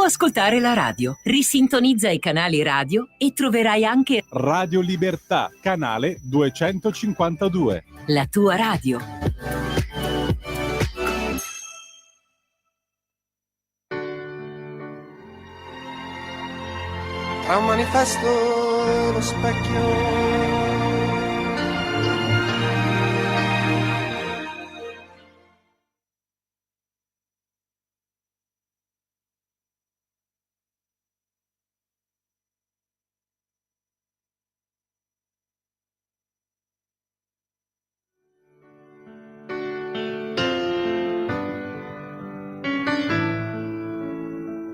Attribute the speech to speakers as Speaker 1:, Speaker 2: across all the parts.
Speaker 1: ascoltare la radio. Risintonizza i canali radio e troverai anche
Speaker 2: Radio Libertà, canale 252.
Speaker 1: la tua radio.
Speaker 3: Tra un manifesto e lo specchio.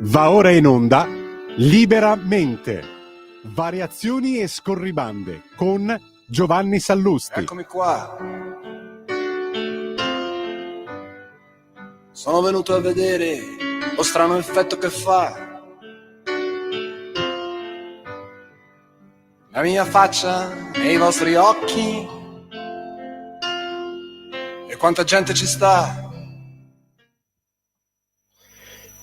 Speaker 2: Va ora in onda Liberamente, variazioni e scorribande con Giovanni Sallusti.
Speaker 3: Eccomi qua. Sono venuto a vedere lo strano effetto che fa la mia faccia nei vostri occhi e quanta gente ci sta.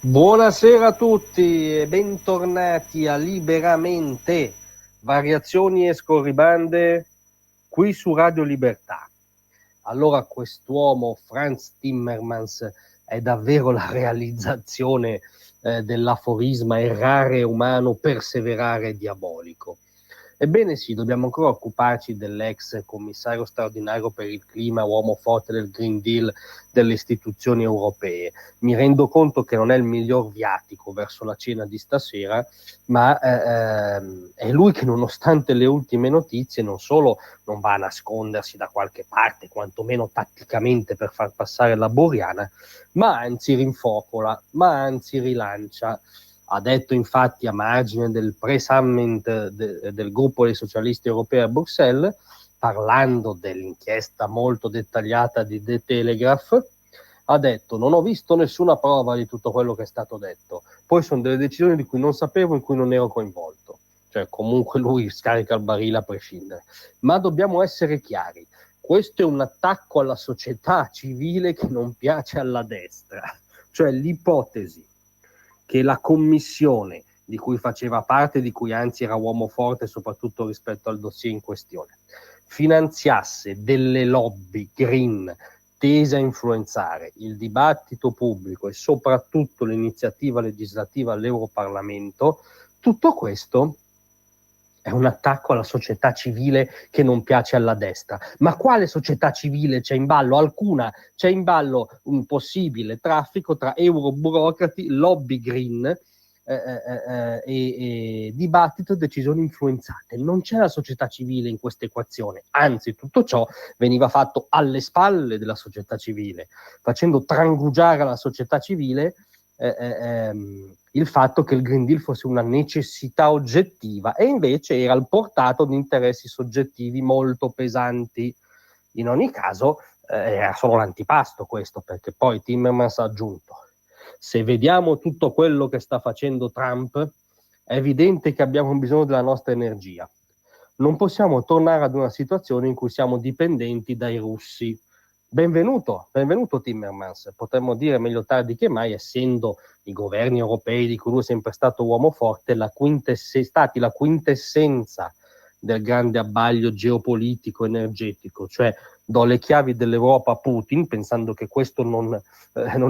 Speaker 4: Buonasera a tutti e bentornati a Liberamente, variazioni e scorribande qui su Radio Libertà. Allora, quest'uomo Franz Timmermans è davvero la realizzazione dell'aforisma errare è umano, perseverare è diabolico. Ebbene sì, dobbiamo ancora occuparci dell'ex commissario straordinario per il clima, uomo forte del Green Deal delle istituzioni europee. Mi rendo conto che non è il miglior viatico verso la cena di stasera, ma è lui che, nonostante le ultime notizie, non solo non va a nascondersi da qualche parte, quantomeno tatticamente per far passare la Boriana, ma anzi rinfocola, ma anzi rilancia. Ha detto infatti, a margine del pre-summit del gruppo dei socialisti europei a Bruxelles, parlando dell'inchiesta molto dettagliata di The Telegraph, ha detto: non ho visto nessuna prova di tutto quello che è stato detto, poi sono delle decisioni di cui non sapevo, in cui non ero coinvolto. Cioè, comunque lui scarica il barile a prescindere. Ma dobbiamo essere chiari, questo è un attacco alla società civile che non piace alla destra. Cioè, l'ipotesi che la commissione di cui faceva parte, di cui anzi era uomo forte soprattutto rispetto al dossier in questione, finanziasse delle lobby green tese a influenzare il dibattito pubblico e soprattutto l'iniziativa legislativa all'Europarlamento, tutto questo è un attacco alla società civile che non piace alla destra. Ma quale società civile c'è in ballo? Alcuna. C'è in ballo un possibile traffico tra euroburocrati, lobby green e dibattito e decisioni influenzate. Non c'è la società civile in questa equazione. Anzi, tutto ciò veniva fatto alle spalle della società civile, facendo trangugiare alla società civile il fatto che il Green Deal fosse una necessità oggettiva, e invece era al portato di interessi soggettivi molto pesanti. In ogni caso era solo l'antipasto questo, perché poi Timmermans ha aggiunto: se vediamo tutto quello che sta facendo Trump, è evidente che abbiamo bisogno della nostra energia. Non possiamo tornare ad una situazione in cui siamo dipendenti dai russi. Benvenuto Timmermans, potremmo dire meglio tardi che mai, essendo i governi europei di cui lui è sempre stato uomo forte stati la quintessenza del grande abbaglio geopolitico energetico, cioè do le chiavi dell'Europa a Putin pensando che questo non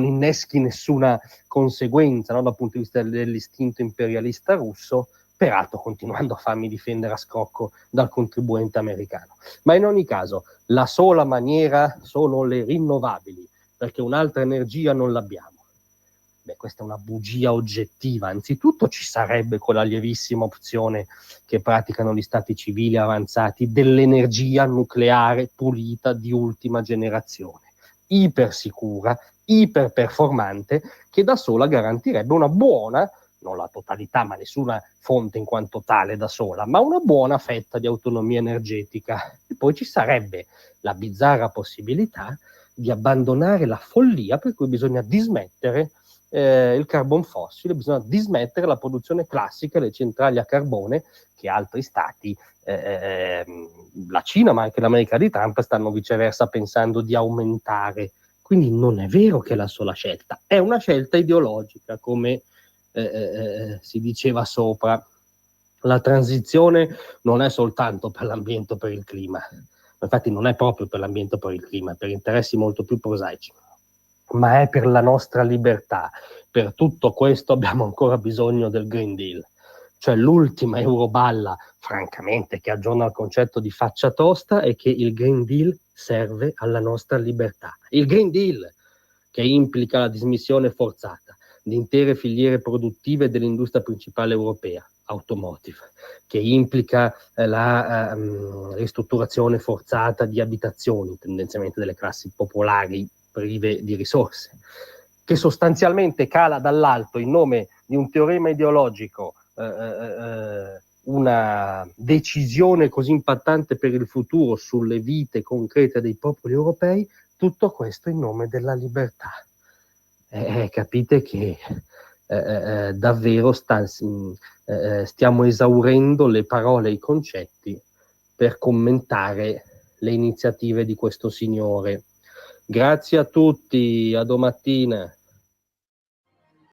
Speaker 4: inneschi nessuna conseguenza, no, dal punto di vista dell'istinto imperialista russo, peraltro continuando a farmi difendere a scrocco dal contribuente americano. Ma in ogni caso, la sola maniera sono le rinnovabili, perché un'altra energia non l'abbiamo. Beh, questa è una bugia oggettiva. Anzitutto ci sarebbe quella lievissima opzione che praticano gli stati civili avanzati dell'energia nucleare pulita di ultima generazione, ipersicura, iperperformante, che da sola garantirebbe una buona, non la totalità, ma nessuna fonte in quanto tale da sola, ma una buona fetta di autonomia energetica. E poi ci sarebbe la bizzarra possibilità di abbandonare la follia per cui bisogna dismettere il carbon fossile, bisogna dismettere la produzione classica delle centrali a carbone che altri stati, la Cina ma anche l'America di Trump, stanno viceversa pensando di aumentare. Quindi non è vero che è la sola scelta, è una scelta ideologica, come si diceva sopra, la transizione non è soltanto per l'ambiente o per il clima, infatti non è proprio per l'ambiente o per il clima, è per interessi molto più prosaici, ma è per la nostra libertà. Per tutto questo abbiamo ancora bisogno del Green Deal, cioè l'ultima euroballa, francamente, che aggiorna il concetto di faccia tosta, è che il Green Deal serve alla nostra libertà. Il Green Deal, che implica la dismissione forzata di intere filiere produttive dell'industria principale europea, automotive, che implica la ristrutturazione forzata di abitazioni, tendenzialmente delle classi popolari prive di risorse, che sostanzialmente cala dall'alto in nome di un teorema ideologico una decisione così impattante per il futuro sulle vite concrete dei popoli europei, tutto questo in nome della libertà. Capite che davvero stiamo esaurendo le parole e i concetti per commentare le iniziative di questo signore. Grazie a tutti, a domattina.